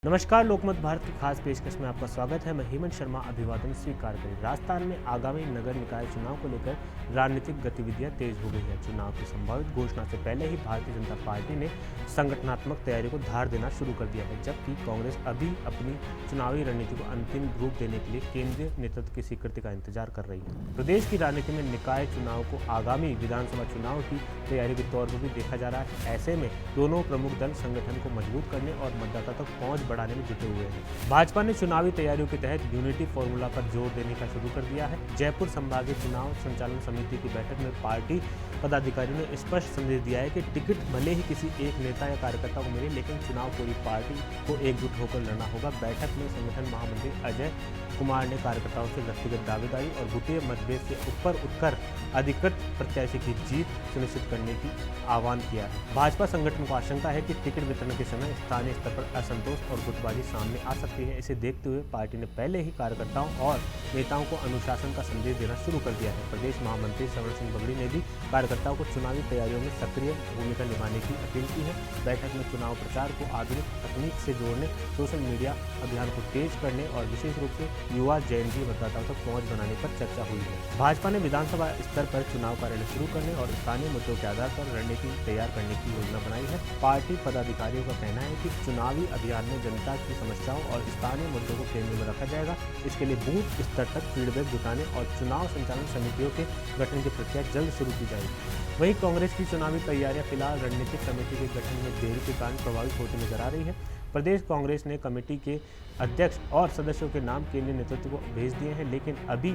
नमस्कार, लोकमत भारत की खास पेशकश में आपका स्वागत है। मैं हेमंत शर्मा अभिवादन स्वीकार करें। राजस्थान में आगामी नगर निकाय चुनाव को लेकर राजनीतिक गतिविधियां तेज हो गई है। चुनाव की संभावित घोषणा से पहले ही भारतीय जनता पार्टी ने संगठनात्मक तैयारी को धार देना शुरू कर दिया है, जबकि कांग्रेस अभी अपनी चुनावी रणनीति को अंतिम रूप देने के लिए केंद्रीय नेतृत्व की स्वीकृति का इंतजार कर रही है। प्रदेश की राजनीति में निकाय चुनाव को आगामी विधानसभा चुनाव की तैयारी के तौर पर भी देखा जा रहा है। ऐसे में दोनों प्रमुख दल संगठन को मजबूत करने और मतदाता तक पहुंच बढ़ाने में जुटे हुए हैं। भाजपा ने चुनावी तैयारियों के तहत यूनिटी फॉर्मूला पर जोर देने का शुरू कर दिया है। जयपुर संभागीय चुनाव संचालन समिति की बैठक में पार्टी पदाधिकारियों ने स्पष्ट संदेश दिया है कि टिकट भले ही किसी एक नेता या कार्यकर्ता को मिले, लेकिन चुनाव पूरी पार्टी को एकजुट होकर लड़ना होगा। बैठक में संगठन महामंत्री अजय कुमार ने कार्यकर्ताओं से व्यक्तिगत दावेदारी और गुटीय मतभेद से ऊपर उठकर अधिकृत प्रत्याशी की जीत सुनिश्चित करने की आह्वान किया है। भाजपा संगठन को आशंका है कि टिकट वितरण के समय स्थानीय स्तर पर असंतोष और गुटबाजी सामने आ सकती है। इसे देखते हुए पार्टी ने पहले ही कार्यकर्ताओं और नेताओं को अनुशासन का संदेश देना शुरू कर दिया है। प्रदेश महामंत्री श्रवण सिंह बगड़ी ने भी कार्यकर्ताओं को चुनावी तैयारियों में सक्रिय भूमिका निभाने की अपील की है। बैठक में चुनाव प्रचार को आधुनिक तकनीक से जोड़ने, सोशल मीडिया अभियान को तेज करने और विशेष रूप से युवा जयंती मतदाताओं तक पहुंच बनाने पर चर्चा हुई है। भाजपा ने विधानसभा स्तर पर चुनाव कार्यालय शुरू करने और स्थानीय मुद्दों के आधार पर रणनीति तैयार करने की योजना बनाई है। पार्टी पदाधिकारियों का कहना है कि चुनावी अभियान में जनता की समस्याओं और स्थानीय मुद्दों को केंद्र में रखा जाएगा। इसके लिए बूथ स्तर तक फीडबैक जुटाने और चुनाव संचालन समितियों के गठन की प्रक्रिया जल्द शुरू की जाएगी। वहीं कांग्रेस की चुनावी तैयारियां फिलहाल रणनीतिक समिति के गठन में देरी के कारण प्रभावित होती नजर आ रही है। प्रदेश कांग्रेस ने कमेटी के अध्यक्ष और सदस्यों के नाम केंद्रीय नेतृत्व को भेज दिए हैं, लेकिन अभी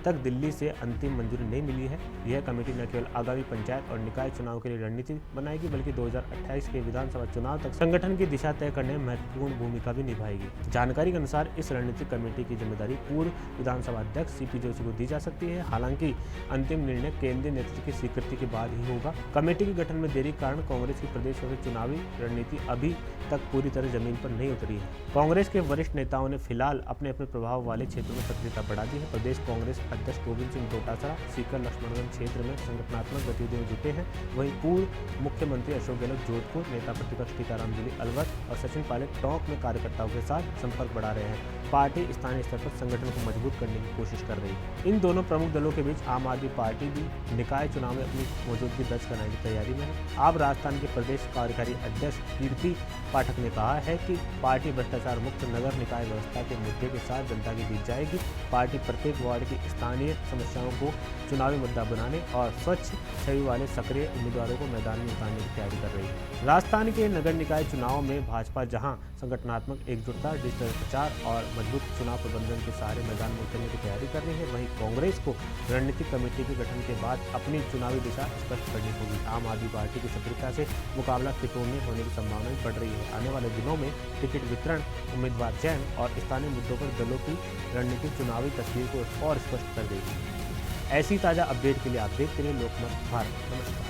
तक दिल्ली से अंतिम मंजूरी नहीं मिली है। यह कमेटी न केवल आगामी पंचायत और निकाय चुनाव के लिए रणनीति बनाएगी, बल्कि 2028 के विधानसभा चुनाव तक संगठन की दिशा तय करने में महत्वपूर्ण भूमिका भी निभाएगी। जानकारी के अनुसार इस रणनीतिक कमेटी की जिम्मेदारी पूर्व विधानसभा अध्यक्ष सीपी जोशी को दी जा सकती है। हालांकि अंतिम निर्णय केंद्रीय नेतृत्व की स्वीकृति के बाद ही होगा। कमेटी के गठन में देरी के कारण कांग्रेस की प्रदेश में चुनावी रणनीति अभी तक पूरी तरह जमीन पर नहीं उतरी है। कांग्रेस के वरिष्ठ नेताओं ने फिलहाल अपने अपने प्रभाव वाले क्षेत्रों में सक्रियता बढ़ा दी है। प्रदेश कांग्रेस अध्यक्ष गोविंद सिंह डोटासरा सीकर लक्ष्मणगंज क्षेत्र में संगठनात्मक गतिविधियों में जुटे हैं। वहीं पूर्व मुख्यमंत्री अशोक गहलोत जोधपुर, नेता प्रतिपक्ष टीकाराम जूली अलवर और सचिन पायलट टोंक में कार्यकर्ताओं के साथ संपर्क बढ़ा रहे हैं। पार्टी स्थानीय स्तर पर संगठन को मजबूत करने की कोशिश कर रही है। इन दोनों प्रमुख दलों के बीच आम आदमी पार्टी भी निकाय चुनाव में अपनी मौजूदगी दर्ज कराने की तैयारी में है। अब राजस्थान के प्रदेश कार्यकारी अध्यक्ष कीर्ति पाठक ने कहा है कि पार्टी भ्रष्टाचार मुक्त नगर निकाय व्यवस्था के मुद्दे के साथ जनता के बीच जाएगी। पार्टी प्रत्येक वार्ड की स्थानीय समस्याओं को चुनावी मुद्दा बनाने और स्वच्छ छवि वाले सक्रिय उम्मीदवारों को मैदान में उतारने की तैयारी कर रही है। राजस्थान के नगर निकाय चुनाव में भाजपा जहां संगठनात्मक एकजुटता, डिजिटल प्रचार और मजबूत चुनाव प्रबंधन के सहारे मैदान में उतरने की तैयारी कर रही है, वहीं कांग्रेस को रणनीतिक कमेटी के गठन के बाद अपनी चुनावी दिशा स्पष्ट करनी होगी। आम आदमी पार्टी की सक्रियता से मुकाबला त्रिकोणीय होने की संभावना बढ़ रही है। आने वाले दिनों में टिकट वितरण, उम्मीदवार चयन और स्थानीय मुद्दों पर दलों की रणनीतिक चुनावी तस्वीर को और स्पष्ट कर देगी। ऐसी ताज़ा अपडेट के लिए आप देखते रहिए लोकमत भारत। नमस्कार।